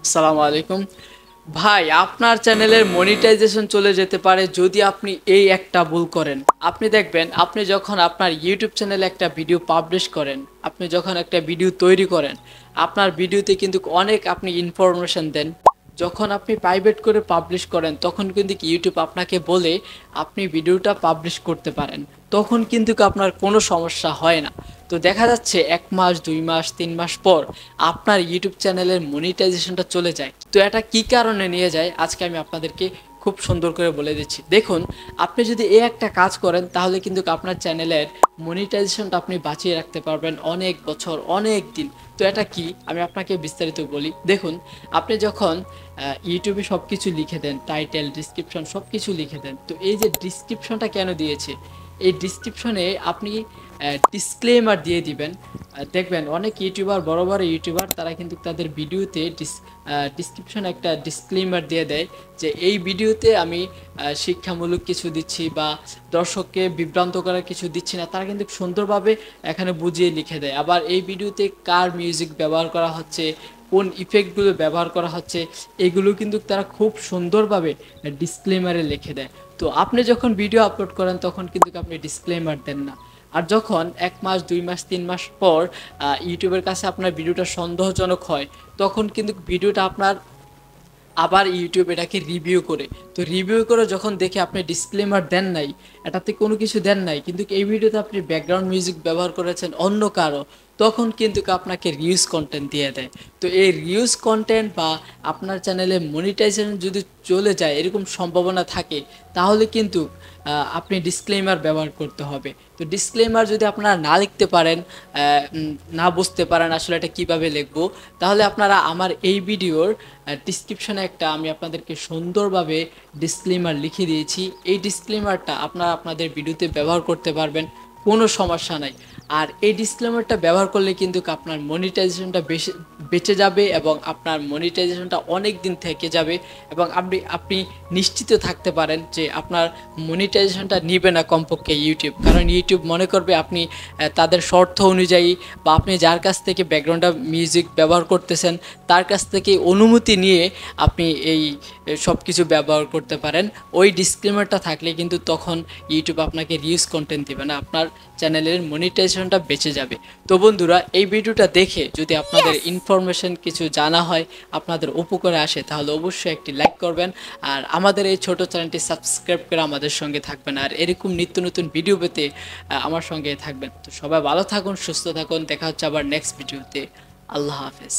আসসালামু আলাইকুম। ভাই, আপনার চ্যানেলের মনিটাইজেশন চলে যেতে পারে যদি আপনি এই একটা ভুল করেন। আপনি দেখবেন, আপনি যখন আপনার ইউটিউব চ্যানেলে একটা ভিডিও পাবলিশ করেন, আপনি যখন একটা ভিডিও তৈরি করেন, আপনার ভিডিওতে কিন্তু অনেক আপনি ইনফরমেশন দেন। যখন আপনি প্রাইভেট করে পাবলিশ করেন তখন কিন্তু ইউটিউব আপনাকে বলে আপনি ভিডিওটা পাবলিশ করতে পারেন, তখন কিন্তু আপনার কোনো সমস্যা হয় না। তো দেখা যাচ্ছে 1 মাস 2 মাস 3 মাস পর আপনার ইউটিউব চ্যানেলের মনিটাইজেশনটা চলে যায়। তো এটা কি কারণে নিয়ে যায় আজকে আমি আপনাদেরকে খুব সুন্দর করে বলে দিচ্ছি। দেখুন, আপনি যদি এই একটা কাজ করেন তাহলে কিন্তু আপনার চ্যানেলের মনিটাইজেশনটা আপনি বাঁচিয়ে রাখতে পারবেন অনেক বছর, অনেক দিন। তো এটা কি আমি আপনাকে বিস্তারিত বলি। দেখুন, আপনি যখন ইউটিউবে সব কিছু লিখে দেন, টাইটেল, ডিসক্রিপশন সব কিছু লিখে দেন, তো এই যে ডিসক্রিপশনটা কেন দিয়েছে, এই ডিসক্রিপশনে আপনি ডিসক্লেমার দিয়ে দিবেন। দেখবেন অনেক ইউটিউবার, বড় বড় ইউটিউবার, তারা কিন্তু তাদের ভিডিওতে ডিসক্রিপশনে একটা ডিসক্লেমার দিয়ে দেয় যে এই ভিডিওতে আমি শিক্ষামূলক কিছু দিচ্ছি বা দর্শককে বিভ্রান্ত করার কিছু দিচ্ছি না। তারা কিন্তু সুন্দরভাবে এখানে বুঝিয়ে লিখে দেয়। আবার এই ভিডিওতে কার মিউজিক ব্যবহার করা হচ্ছে, কোন ইফেক্টগুলো ব্যবহার করা হচ্ছে, এগুলো কিন্তু তারা খুব সুন্দরভাবে ডিসক্লেমারে লিখে দেয়। তো আপনি যখন ভিডিও আপলোড করেন তখন কিন্তু আপনি ডিসক্লেমার দেন না। আর যখন 1 মাস 2 মাস 3 মাস পর ইউটিউবের কাছে আপনার ভিডিওটা সন্দেহজনক হয়, তখন কিন্তু ভিডিওটা আপনার আবার ইউটিউব এটাকে রিভিউ করে, তো রিভিউ করে যখন দেখে আপনি ডিসক্লেমার দেন নাই, এটাতে কোনো কিছু দেন নাই, কিন্তু এই ভিডিওতে আপনি ব্যাকগ্রাউন্ড মিউজিক ব্যবহার করেছেন অন্য কারো, তখন কিন্তু আপনাকে রিউজ কন্টেন্ট দিয়ে দেয়। তো এই রিউজ কন্টেন্ট বা আপনার চ্যানেলে মনিটাইজেশন যদি চলে যায়, এরকম সম্ভাবনা থাকে, তাহলে কিন্তু আপনি ডিসক্লেমার ব্যবহার করতে হবে। তো ডিসক্লেমার যদি আপনারা না লিখতে পারেন, না বুঝতে পারেন আসলে এটা কীভাবে লিখবো, তাহলে আপনারা আমার এই ভিডিওর ডিসক্রিপশনে একটা আমি আপনাদেরকে সুন্দরভাবে ডিসক্লেমার লিখে দিয়েছি। এই ডিসক্লেমারটা আপনারা আপনাদের ভিডিওতে ব্যবহার করতে পারবেন, কোনো সমস্যা নাই। আর এই ডিসক্লেমারটা ব্যবহার করলে কিন্তু আপনার মনিটাইজেশনটা বেঁচে যাবে এবং আপনার মনিটাইজেশনটা অনেক দিন থেকে যাবে, এবং আপনি নিশ্চিত থাকতে পারেন যে আপনার মনিটাইজেশনটা নিবে না কমপক্ষে ইউটিউব। কারণ ইউটিউব মনে করবে আপনি তাদের শর্ত অনুযায়ী বা আপনি যার কাছ থেকে ব্যাকগ্রাউন্ডে মিউজিক ব্যবহার করতেছেন তার কাছ থেকে অনুমতি নিয়ে আপনি এই সব কিছু ব্যবহার করতে পারেন। ওই ডিসক্লেমারটা থাকলে কিন্তু তখন ইউটিউব আপনাকে রিউজ কন্টেন্ট দেবে না, আপনার চ্যানেলের মনিটাইজেশনটা বেঁচে যাবে। তো বন্ধুরা, এই ভিডিওটা দেখে যদি আপনাদের ইনফরমেশন কিছু জানা হয়, আপনাদের উপকারে আসে, তাহলে অবশ্যই একটি লাইক করবেন। আর আমাদের এই ছোট চ্যানেলটি সাবস্ক্রাইব করে আমাদের সঙ্গে থাকবেন। আর এরকম নিত্য নতুন ভিডিও পেতে আমার সঙ্গে থাকবেন। তো সবাই ভালো থাকুন, সুস্থ থাকুন, দেখা হচ্ছে আবার নেক্সট ভিডিওতে। আল্লাহ হাফেজ।